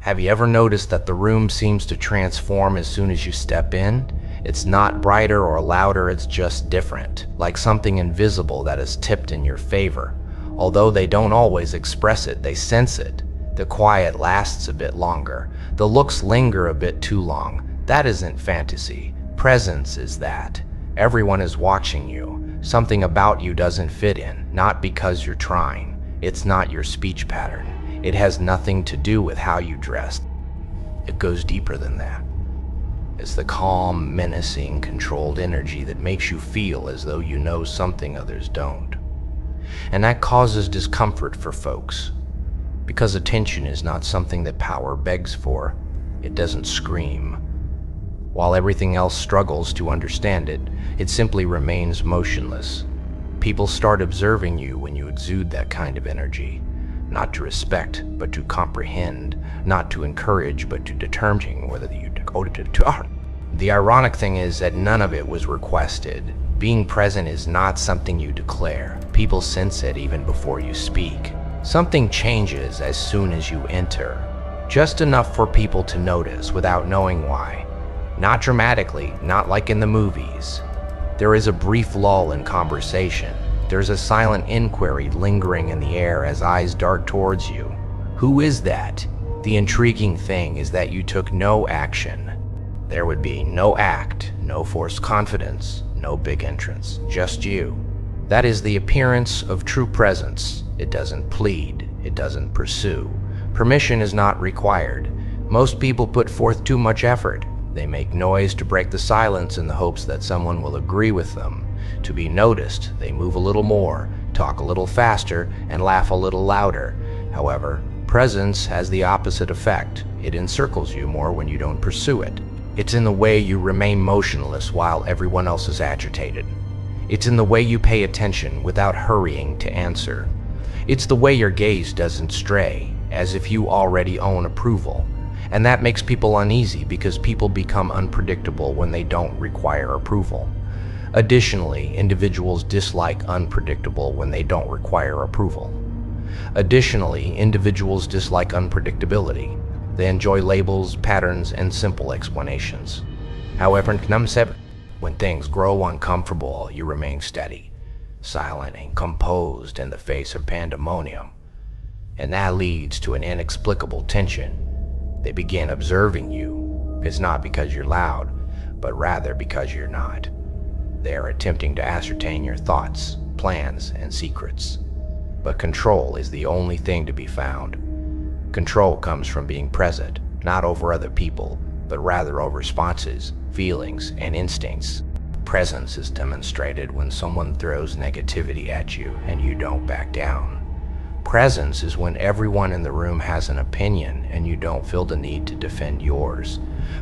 Have you ever noticed that the room seems to transform as soon as you step in? It's not brighter or louder, it's just different, like something invisible that is tipped in your favor. Although they don't always express it, they sense it. The quiet lasts a bit longer. The looks linger a bit too long. That isn't fantasy. Presence is that. Everyone is watching you. Something about you doesn't fit in, not because you're trying. It's not your speech pattern. It has nothing to do with how you dress. It goes deeper than that. It's the calm, menacing, controlled energy that makes you feel as though you know something others don't. And that causes discomfort for folks. Because attention is not something that power begs for, it doesn't scream. While everything else struggles to understand it, it simply remains motionless. People start observing you when you exude that kind of energy. Not to respect, but to comprehend. Not to encourage, but to determine whether you go to. The ironic thing is that none of it was requested. Being present is not something you declare. People sense it even before you speak. Something changes as soon as you enter. Just enough for people to notice without knowing why. Not dramatically, not like in the movies. There is a brief lull in conversation. There's a silent inquiry lingering in the air as eyes dart towards you. Who is that? The intriguing thing is that you took no action. There would be no act, no forced confidence, no big entrance, just you. That is the appearance of true presence. It doesn't plead, it doesn't pursue. Permission is not required. Most people put forth too much effort. They make noise to break the silence in the hopes that someone will agree with them. To be noticed, they move a little more, talk a little faster, and laugh a little louder. However, presence has the opposite effect. It encircles you more when you don't pursue it. It's in the way you remain motionless while everyone else is agitated. It's in the way you pay attention without hurrying to answer. It's the way your gaze doesn't stray, as if you already own approval. And that makes people uneasy because people become unpredictable when they don't require approval. Additionally, individuals dislike unpredictable when they don't require approval. Additionally, individuals dislike unpredictability. They enjoy labels, patterns, and simple explanations. However, when things grow uncomfortable, you remain steady, silent, and composed in the face of pandemonium. And that leads to an inexplicable tension. They begin observing you. It's not because you're loud, but rather because you're not. They are attempting to ascertain your thoughts, plans, and secrets. But control is the only thing to be found. Control comes from being present, not over other people, but rather over responses, feelings, and instincts. Presence is demonstrated when someone throws negativity at you and you don't back down. Presence is when everyone in the room has an opinion and you don't feel the need to defend yours.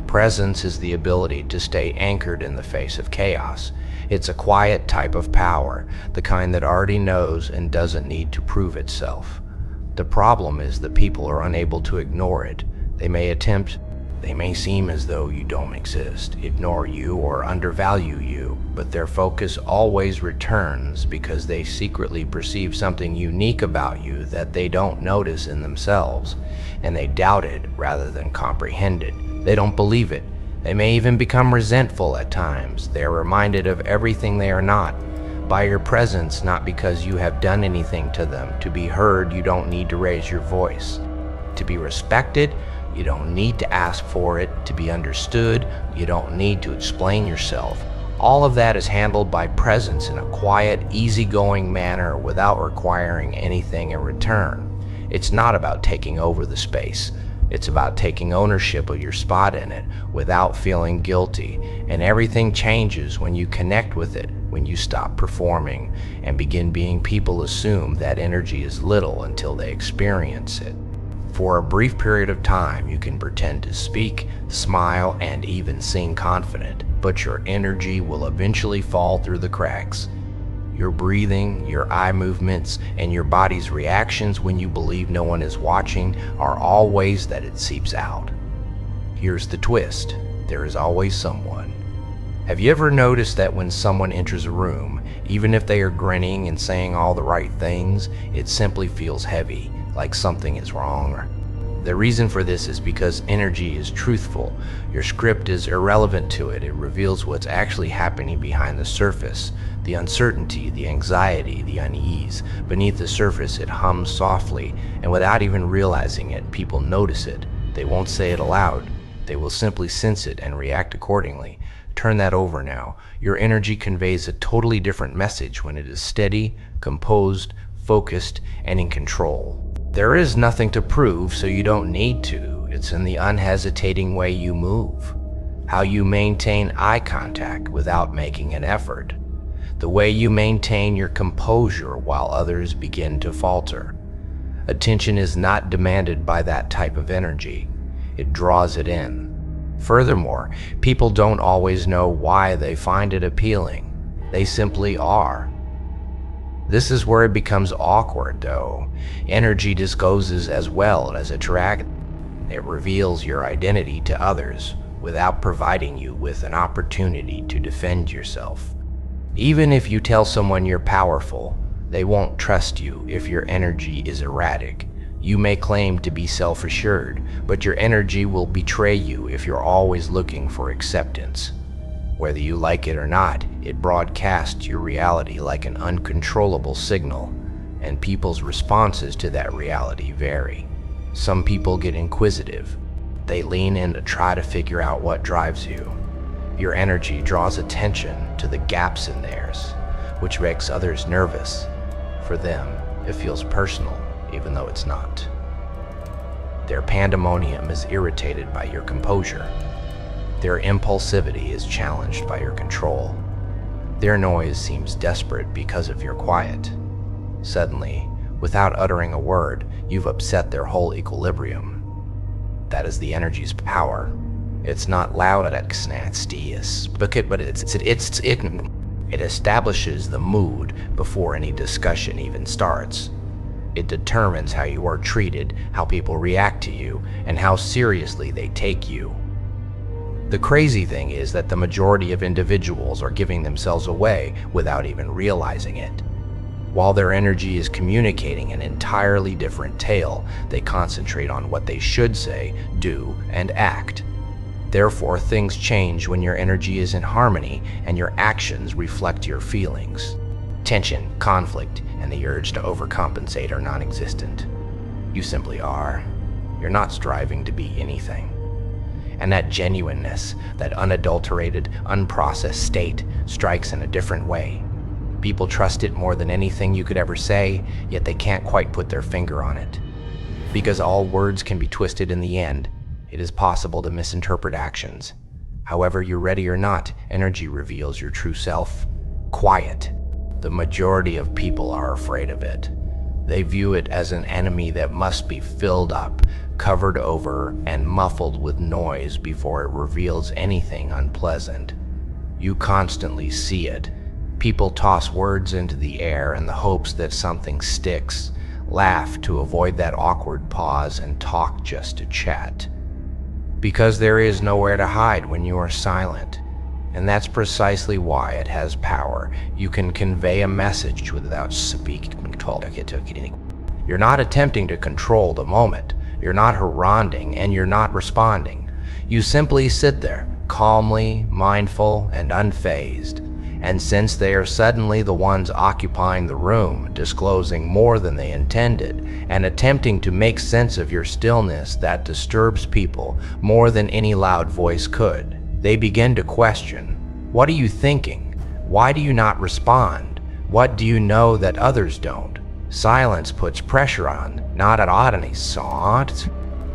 Presence is the ability to stay anchored in the face of chaos. It's a quiet type of power, the kind that already knows and doesn't need to prove itself. The problem is that people are unable to ignore it. They may seem as though you don't exist, ignore you, or undervalue you, but their focus always returns because they secretly perceive something unique about you that they don't notice in themselves, and they doubt it rather than comprehend it. They don't believe it. They may even become resentful at times. They are reminded of everything they are not by your presence, not because you have done anything to them. To be heard, you don't need to raise your voice. To be respected, you don't need to ask for it. To be understood, you don't need to explain yourself. All of that is handled by presence in a quiet, easygoing manner without requiring anything in return. It's not about taking over the space. It's about taking ownership of your spot in it without feeling guilty. And everything changes when you connect with it, when you stop performing and begin being. People assume that energy is little until they experience it. For a brief period of time, you can pretend to speak, smile, and even seem confident, but your energy will eventually fall through the cracks. Your breathing, your eye movements, and your body's reactions when you believe no one is watching are all ways that it seeps out. Here's the twist: there is always someone. Have you ever noticed that when someone enters a room, even if they are grinning and saying all the right things, it simply feels heavy, like something is wrong? The reason for this is because energy is truthful. Your script is irrelevant to it. It reveals what's actually happening behind the surface. The uncertainty, the anxiety, the unease. Beneath the surface, it hums softly, and without even realizing it, people notice it. They won't say it aloud. They will simply sense it and react accordingly. Turn that over now. Your energy conveys a totally different message when it is steady, composed, focused, and in control. There is nothing to prove, so you don't need to. It's in the unhesitating way you move, how you maintain eye contact without making an effort, the way you maintain your composure while others begin to falter. Attention is not demanded by that type of energy. It draws it in. Furthermore, people don't always know why they find it appealing. They simply are. This is where it becomes awkward, though. Energy discloses as well as attracts. It reveals your identity to others without providing you with an opportunity to defend yourself. Even if you tell someone you're powerful, they won't trust you if your energy is erratic. You may claim to be self-assured, but your energy will betray you if you're always looking for acceptance. Whether you like it or not, it broadcasts your reality like an uncontrollable signal, and people's responses to that reality vary. Some people get inquisitive. They lean in to try to figure out what drives you. Your energy draws attention to the gaps in theirs, which makes others nervous. For them, it feels personal, even though it's not. Their pandemonium is irritated by your composure. Their impulsivity is challenged by your control. Their noise seems desperate because of your quiet. Suddenly, without uttering a word, you've upset their whole equilibrium. That is the energy's power. It's not loud at but it establishes the mood before any discussion even starts. It determines how you are treated, how people react to you, and how seriously they take you. The crazy thing is that the majority of individuals are giving themselves away without even realizing it. While their energy is communicating an entirely different tale, they concentrate on what they should say, do, and act. Therefore, things change when your energy is in harmony and your actions reflect your feelings. Tension, conflict, and the urge to overcompensate are non-existent. You simply are. You're not striving to be anything. And that genuineness, that unadulterated, unprocessed state strikes in a different way. People trust it more than anything you could ever say, yet they can't quite put their finger on it. Because all words can be twisted in the end, it is possible to misinterpret actions. However you're ready or not, energy reveals your true self. Quiet. The majority of people are afraid of it. They view it as an enemy that must be filled up, covered over, and muffled with noise before it reveals anything unpleasant. You constantly see it. People toss words into the air in the hopes that something sticks, laugh to avoid that awkward pause, and talk just to chat. Because there is nowhere to hide when you are silent. And that's precisely why it has power. You can convey a message without speaking. You're not attempting to control the moment. You're not haranguing, and you're not responding. You simply sit there, calmly, mindful, and unfazed. And since they are suddenly the ones occupying the room, disclosing more than they intended, and attempting to make sense of your stillness that disturbs people more than any loud voice could, they begin to question. What are you thinking? Why do you not respond? What do you know that others don't? Silence puts pressure on, not at oddities, sought.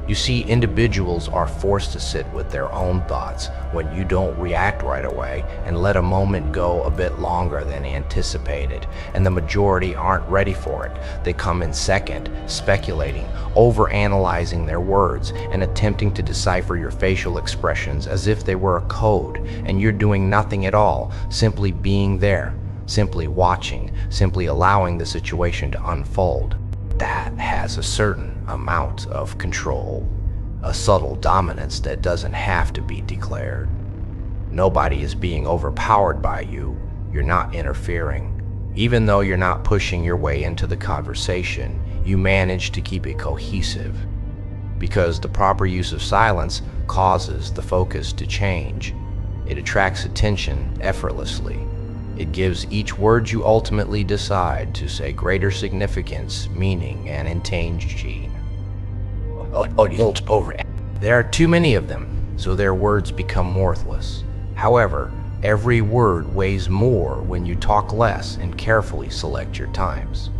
You see, individuals are forced to sit with their own thoughts when you don't react right away and let a moment go a bit longer than anticipated, and the majority aren't ready for it. They come in second, speculating, overanalyzing their words, and attempting to decipher your facial expressions as if they were a code, and you're doing nothing at all, simply being there, simply watching, simply allowing the situation to unfold. That has a certain amount of control, a subtle dominance that doesn't have to be declared. Nobody is being overpowered by you. You're not interfering. Even though you're not pushing your way into the conversation, you manage to keep it cohesive. because the proper use of silence causes the focus to change. It attracts attention effortlessly. It gives each word you ultimately decide to say greater significance, meaning, and intention. There are too many of them, so their words become worthless. However, every word weighs more when you talk less and carefully select your times.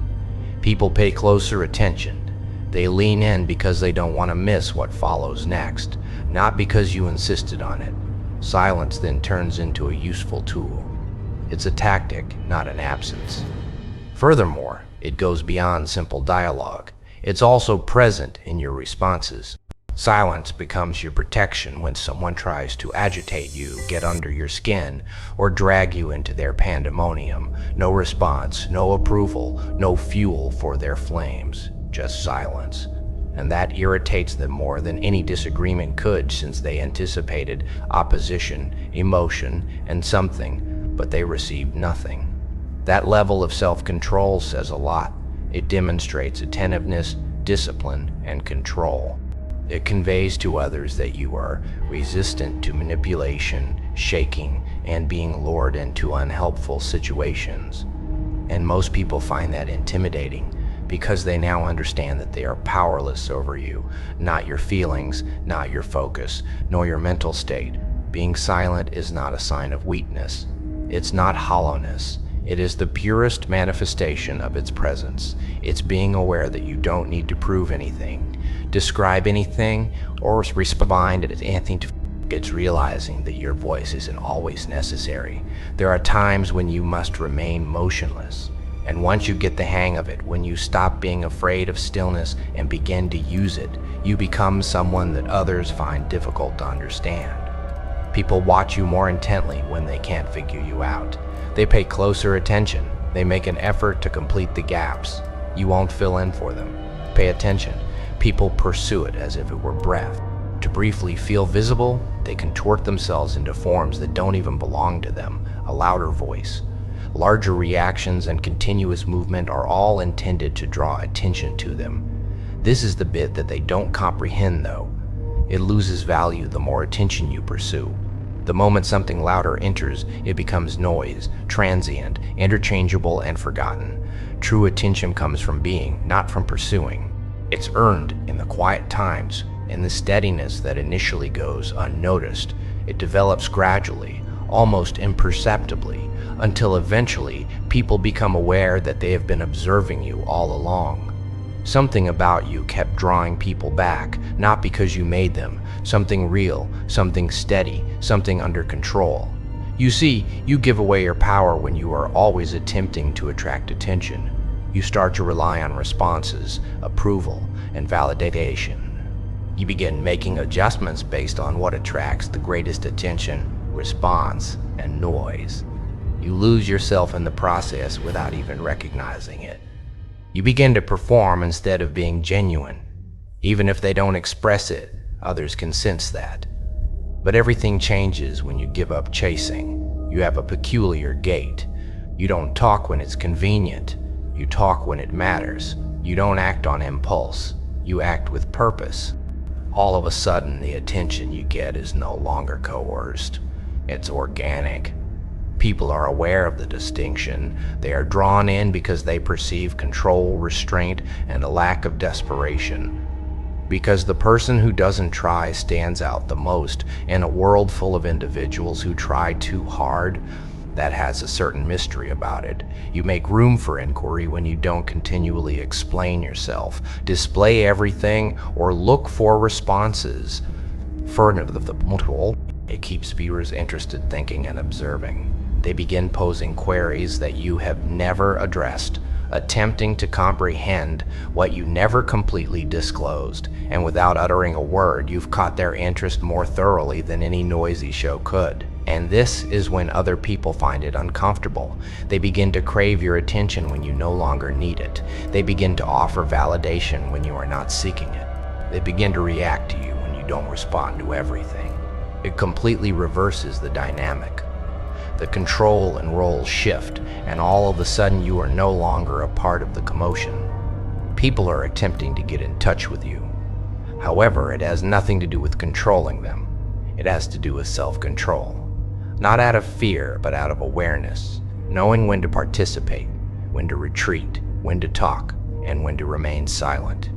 People pay closer attention. They lean in because they don't want to miss what follows next, not because you insisted on it. Silence then turns into a useful tool. It's a tactic, not an absence. Furthermore, it goes beyond simple dialogue. It's also present in your responses. Silence becomes your protection when someone tries to agitate you, get under your skin, or drag you into their pandemonium. No response, no approval, no fuel for their flames, just silence. And that irritates them more than any disagreement could, since they anticipated opposition, emotion, and something, but they received nothing. That level of self-control says a lot. It demonstrates attentiveness, discipline, and control. It conveys to others that you are resistant to manipulation, shaking, and being lured into unhelpful situations. And most people find that intimidating because they now understand that they are powerless over you, not your feelings, not your focus, nor your mental state. Being silent is not a sign of weakness. It's not hollowness. It is the purest manifestation of its presence. It's being aware that you don't need to prove anything, describe anything, or respond to anything. It's realizing that your voice isn't always necessary. There are times when you must remain motionless. And once you get the hang of it, when you stop being afraid of stillness and begin to use it, you become someone that others find difficult to understand. People watch you more intently when they can't figure you out. They pay closer attention. They make an effort to complete the gaps. You won't fill in for them. Pay attention. People pursue it as if it were breath. To briefly feel visible, they contort themselves into forms that don't even belong to them. A louder voice, larger reactions, and continuous movement are all intended to draw attention to them. This is the bit that they don't comprehend, though. It loses value the more attention you pursue. The moment something louder enters, it becomes noise, transient, interchangeable, and forgotten. True attention comes from being, not from pursuing. It's earned in the quiet times, in the steadiness that initially goes unnoticed. It develops gradually, almost imperceptibly, until eventually people become aware that they have been observing you all along. Something about you kept drawing people back, not because you made them. Something real, something steady, something under control. You see, you give away your power when you are always attempting to attract attention. You start to rely on responses, approval, and validation. You begin making adjustments based on what attracts the greatest attention, response, and noise. You lose yourself in the process without even recognizing it. You begin to perform instead of being genuine. Even if they don't express it, others can sense that. But everything changes when you give up chasing. You have a peculiar gait. You don't talk when it's convenient. You talk when it matters. You don't act on impulse. You act with purpose. All of a sudden, the attention you get is no longer coerced. It's organic. People are aware of the distinction. They are drawn in because they perceive control, restraint, and a lack of desperation. Because the person who doesn't try stands out the most in a world full of individuals who try too hard. That has a certain mystery about it. You make room for inquiry when you don't continually explain yourself, display everything, or look for responses. It keeps viewers interested, thinking, and observing. They begin posing queries that you have never addressed, attempting to comprehend what you never completely disclosed, and without uttering a word, you've caught their interest more thoroughly than any noisy show could. And this is when other people find it uncomfortable. They begin to crave your attention when you no longer need it. They begin to offer validation when you are not seeking it. They begin to react to you when you don't respond to everything. It completely reverses the dynamic. The control and roles shift, and all of a sudden you are no longer a part of the commotion. People are attempting to get in touch with you. However, it has nothing to do with controlling them. It has to do with self-control. Not out of fear, but out of awareness, knowing when to participate, when to retreat, when to talk, and when to remain silent.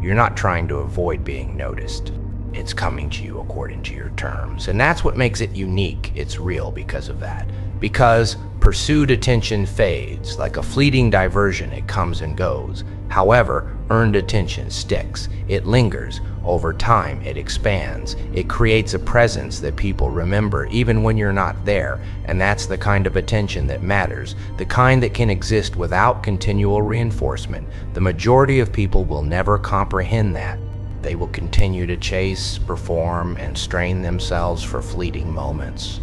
You're not trying to avoid being noticed. It's coming to you according to your terms. And that's what makes it unique. It's real because of that. Because pursued attention fades. Like a fleeting diversion, it comes and goes. However, earned attention sticks. It lingers. Over time, it expands. It creates a presence that people remember even when you're not there. And that's the kind of attention that matters. The kind that can exist without continual reinforcement. The majority of people will never comprehend that. They will continue to chase, perform, and strain themselves for fleeting moments.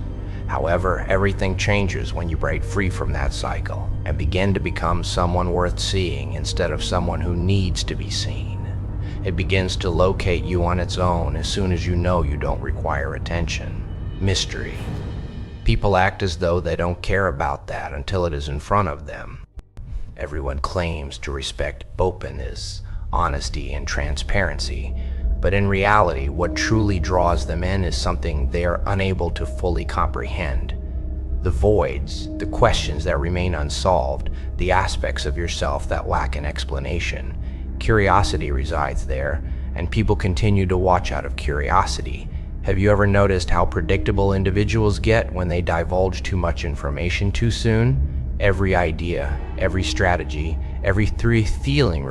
However, everything changes when you break free from that cycle and begin to become someone worth seeing instead of someone who needs to be seen. It begins to locate you on its own as soon as you know you don't require attention. Mystery. People act as though they don't care about that until it is in front of them. Everyone claims to respect openness, honesty, and transparency, but in reality, what truly draws them in is something they are unable to fully comprehend. The voids, the questions that remain unsolved, the aspects of yourself that lack an explanation. Curiosity resides there, and people continue to watch out of curiosity. Have you ever noticed how predictable individuals get when they divulge too much information too soon? Every idea, every strategy, every feeling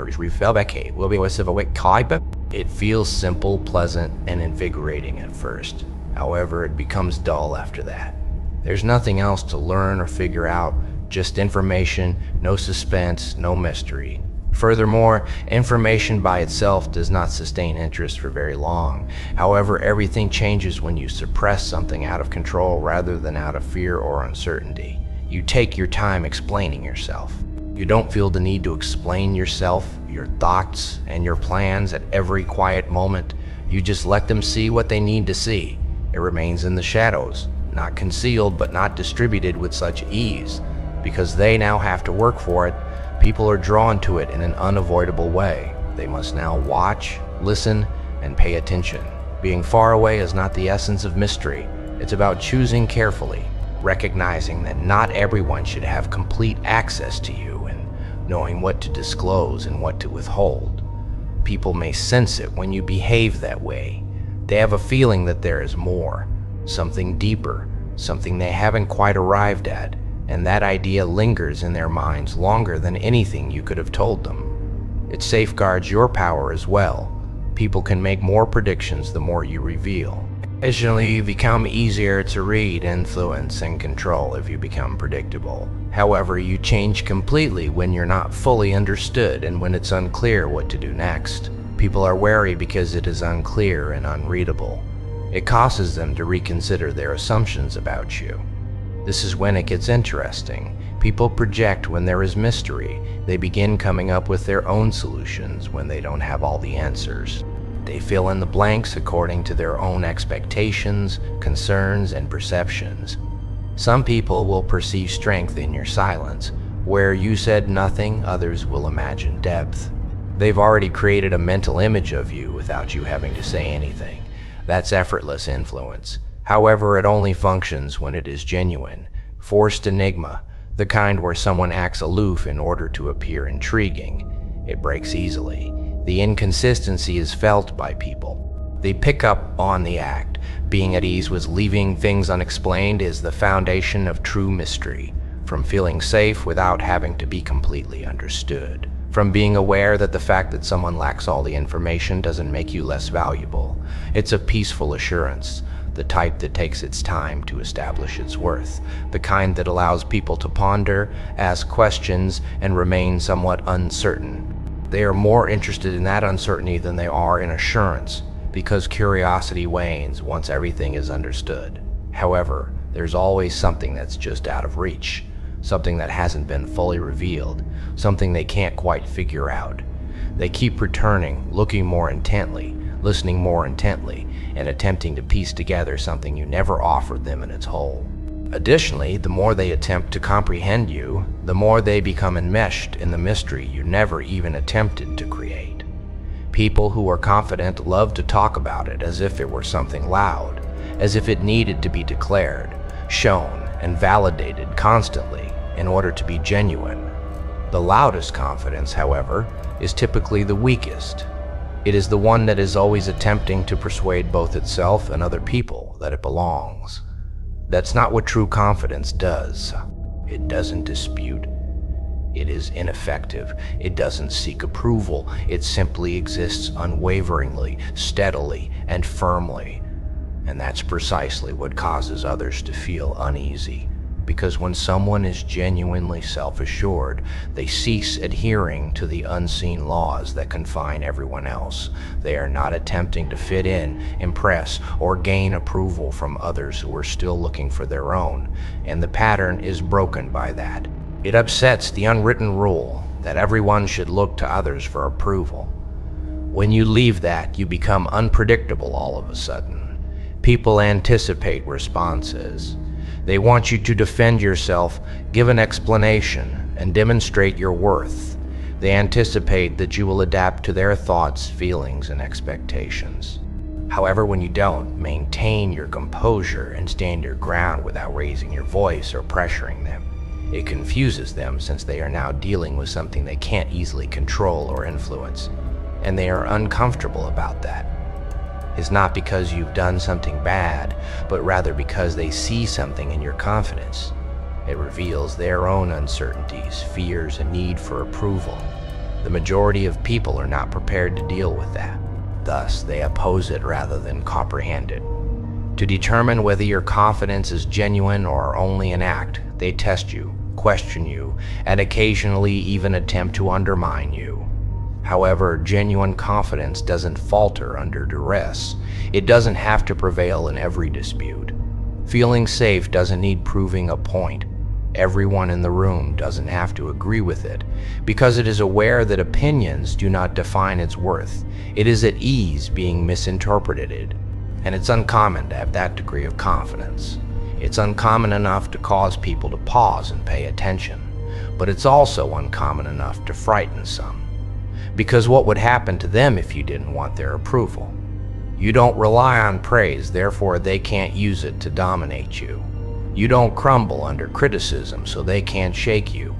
it feels simple, pleasant, and invigorating at first. However, it becomes dull after that. There's nothing else to learn or figure out, just information, no suspense, no mystery. Furthermore, information by itself does not sustain interest for very long. However, everything changes when you suppress something out of control rather than out of fear or uncertainty. You take your time explaining yourself. You don't feel the need to explain yourself, your thoughts, and your plans at every quiet moment. You just let them see what they need to see. It remains in the shadows, not concealed but not distributed with such ease. Because they now have to work for it, people are drawn to it in an unavoidable way. They must now watch, listen, and pay attention. Being far away is not the essence of mystery. It's about choosing carefully, recognizing that not everyone should have complete access to you, and knowing what to disclose and what to withhold. People may sense it when you behave that way. They have a feeling that there is more, something deeper, something they haven't quite arrived at, and that idea lingers in their minds longer than anything you could have told them. It safeguards your power as well. People can make more predictions the more you reveal. Additionally, you become easier to read, influence, and control if you become predictable. However, you change completely when you're not fully understood and when it's unclear what to do next. People are wary because it is unclear and unreadable. It causes them to reconsider their assumptions about you. This is when it gets interesting. People project when there is mystery. They begin coming up with their own solutions when they don't have all the answers. They fill in the blanks according to their own expectations, concerns, and perceptions. Some people will perceive strength in your silence. Where you said nothing, others will imagine depth. They've already created a mental image of you without you having to say anything. That's effortless influence. However, it only functions when it is genuine. Forced enigma, the kind where someone acts aloof in order to appear intriguing. It breaks easily. The inconsistency is felt by people. They pick up on the act. Being at ease with leaving things unexplained is the foundation of true mystery. From feeling safe without having to be completely understood. From being aware that the fact that someone lacks all the information doesn't make you less valuable. It's a peaceful assurance, the type that takes its time to establish its worth, the kind that allows people to ponder, ask questions, and remain somewhat uncertain. They are more interested in that uncertainty than they are in assurance, because curiosity wanes once everything is understood. However, there's always something that's just out of reach, something that hasn't been fully revealed, something they can't quite figure out. They keep returning, looking more intently, listening more intently, and attempting to piece together something you never offered them in its whole. Additionally, the more they attempt to comprehend you, the more they become enmeshed in the mystery you never even attempted to create. People who are confident love to talk about it as if it were something loud, as if it needed to be declared, shown, and validated constantly in order to be genuine. The loudest confidence, however, is typically the weakest. It is the one that is always attempting to persuade both itself and other people that it belongs. That's not what true confidence does. It doesn't dispute. It is ineffective. It doesn't seek approval. It simply exists unwaveringly, steadily, and firmly. And that's precisely what causes others to feel uneasy. Because when someone is genuinely self-assured, they cease adhering to the unseen laws that confine everyone else. They are not attempting to fit in, impress, or gain approval from others who are still looking for their own. And the pattern is broken by that. It upsets the unwritten rule that everyone should look to others for approval. When you leave that, you become unpredictable all of a sudden. People anticipate responses. They want you to defend yourself, give an explanation, and demonstrate your worth. They anticipate that you will adapt to their thoughts, feelings, and expectations. However, when you don't, maintain your composure and stand your ground without raising your voice or pressuring them, it confuses them since they are now dealing with something they can't easily control or influence, and they are uncomfortable about that. It's not because you've done something bad, but rather because they see something in your confidence. It reveals their own uncertainties, fears, and need for approval. The majority of people are not prepared to deal with that. Thus, they oppose it rather than comprehend it. To determine whether your confidence is genuine or only an act, they test you, question you, and occasionally even attempt to undermine you. However, genuine confidence doesn't falter under duress. It doesn't have to prevail in every dispute. Feeling safe doesn't need proving a point. Everyone in the room doesn't have to agree with it, because it is aware that opinions do not define its worth. It is at ease being misinterpreted, and it's uncommon to have that degree of confidence. It's uncommon enough to cause people to pause and pay attention, but it's also uncommon enough to frighten some. Because what would happen to them if you didn't want their approval? You don't rely on praise, therefore they can't use it to dominate you. You don't crumble under criticism, so they can't shake you.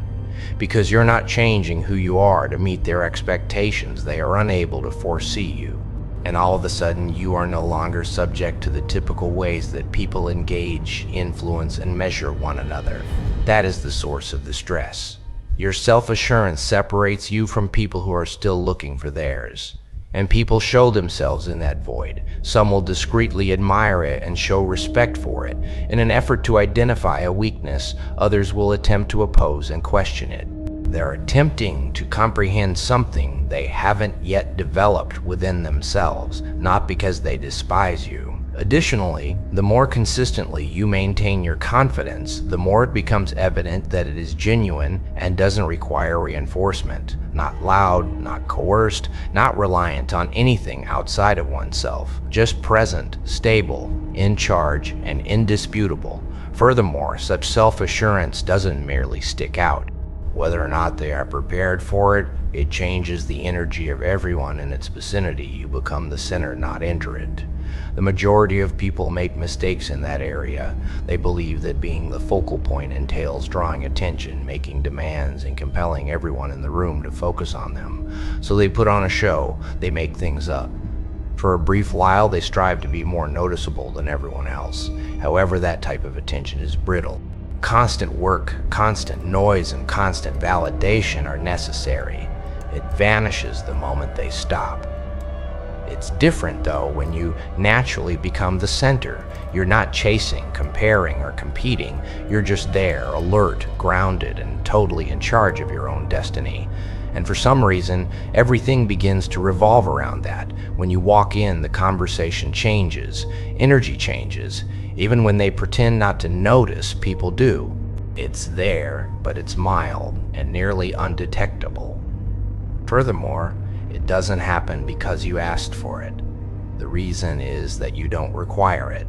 Because you're not changing who you are to meet their expectations, they are unable to foresee you. And all of a sudden, you are no longer subject to the typical ways that people engage, influence, and measure one another. That is the source of the stress. Your self-assurance separates you from people who are still looking for theirs. And people show themselves in that void. Some will discreetly admire it and show respect for it. In an effort to identify a weakness, others will attempt to oppose and question it. They're attempting to comprehend something they haven't yet developed within themselves, not because they despise you. Additionally, the more consistently you maintain your confidence, the more it becomes evident that it is genuine and doesn't require reinforcement. Not loud, not coerced, not reliant on anything outside of oneself. Just present, stable, in charge, and indisputable. Furthermore, such self-assurance doesn't merely stick out. Whether or not they are prepared for it, it changes the energy of everyone in its vicinity. You become the center, not enter it. The majority of people make mistakes in that area. They believe that being the focal point entails drawing attention, making demands, and compelling everyone in the room to focus on them. So they put on a show, they make things up. For a brief while, they strive to be more noticeable than everyone else. However, that type of attention is brittle. Constant work, constant noise, and constant validation are necessary. It vanishes the moment they stop. It's different, though, when you naturally become the center. You're not chasing, comparing, or competing. You're just there, alert, grounded, and totally in charge of your own destiny. And for some reason, everything begins to revolve around that. When you walk in, the conversation changes, energy changes. Even when they pretend not to notice, people do. It's there, but it's mild and nearly undetectable. Furthermore, it doesn't happen because you asked for it. The reason is that you don't require it.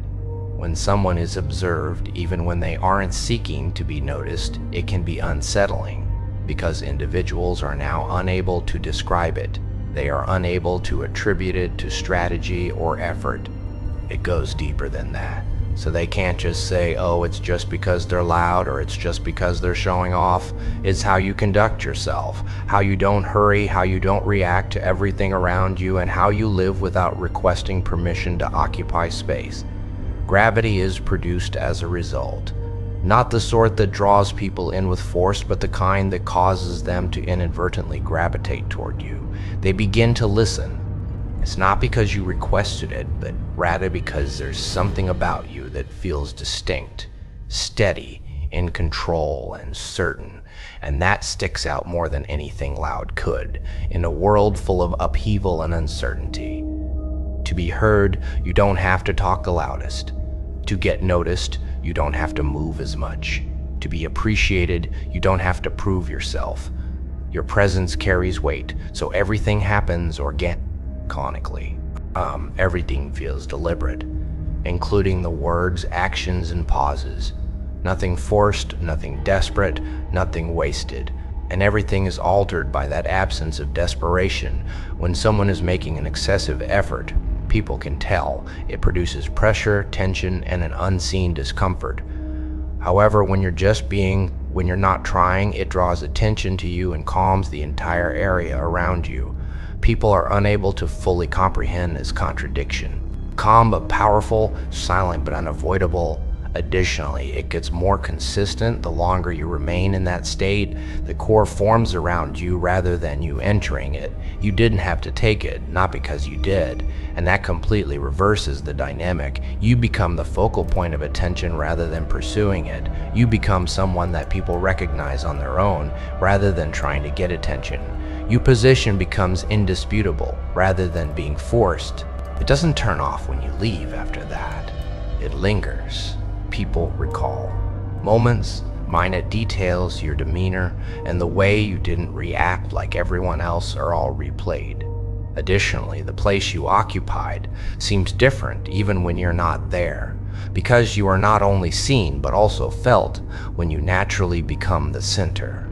When someone is observed, even when they aren't seeking to be noticed, it can be unsettling, because individuals are now unable to describe it. They are unable to attribute it to strategy or effort. It goes deeper than that. So they can't just say, oh, it's just because they're loud or it's just because they're showing off. It's how you conduct yourself, how you don't hurry, how you don't react to everything around you, and how you live without requesting permission to occupy space. Gravity is produced as a result. Not the sort that draws people in with force, but the kind that causes them to inadvertently gravitate toward you. They begin to listen. It's not because you requested it, but rather because there's something about you that feels distinct, steady, in control, and certain. And that sticks out more than anything loud could, in a world full of upheaval and uncertainty. To be heard, you don't have to talk the loudest. To get noticed, you don't have to move as much. To be appreciated, you don't have to prove yourself. Your presence carries weight, so everything happens organically. Everything feels deliberate, including the words, actions, and pauses. Nothing forced, nothing desperate, nothing wasted. And everything is altered by that absence of desperation. When someone is making an excessive effort, people can tell. It produces pressure, tension, and an unseen discomfort. However, when you're not trying, it draws attention to you and calms the entire area around you. People are unable to fully comprehend this contradiction. Calm but powerful, silent but unavoidable. Additionally, it gets more consistent the longer you remain in that state. The core forms around you rather than you entering it. You didn't have to take it, not because you did, and that completely reverses the dynamic. You become the focal point of attention rather than pursuing it. You become someone that people recognize on their own rather than trying to get attention. Your position becomes indisputable rather than being forced. It doesn't turn off when you leave after that. It lingers. People recall moments, minute details, your demeanor, and the way you didn't react like everyone else are all replayed. Additionally, the place you occupied seems different even when you're not there, because you are not only seen but also felt when you naturally become the center.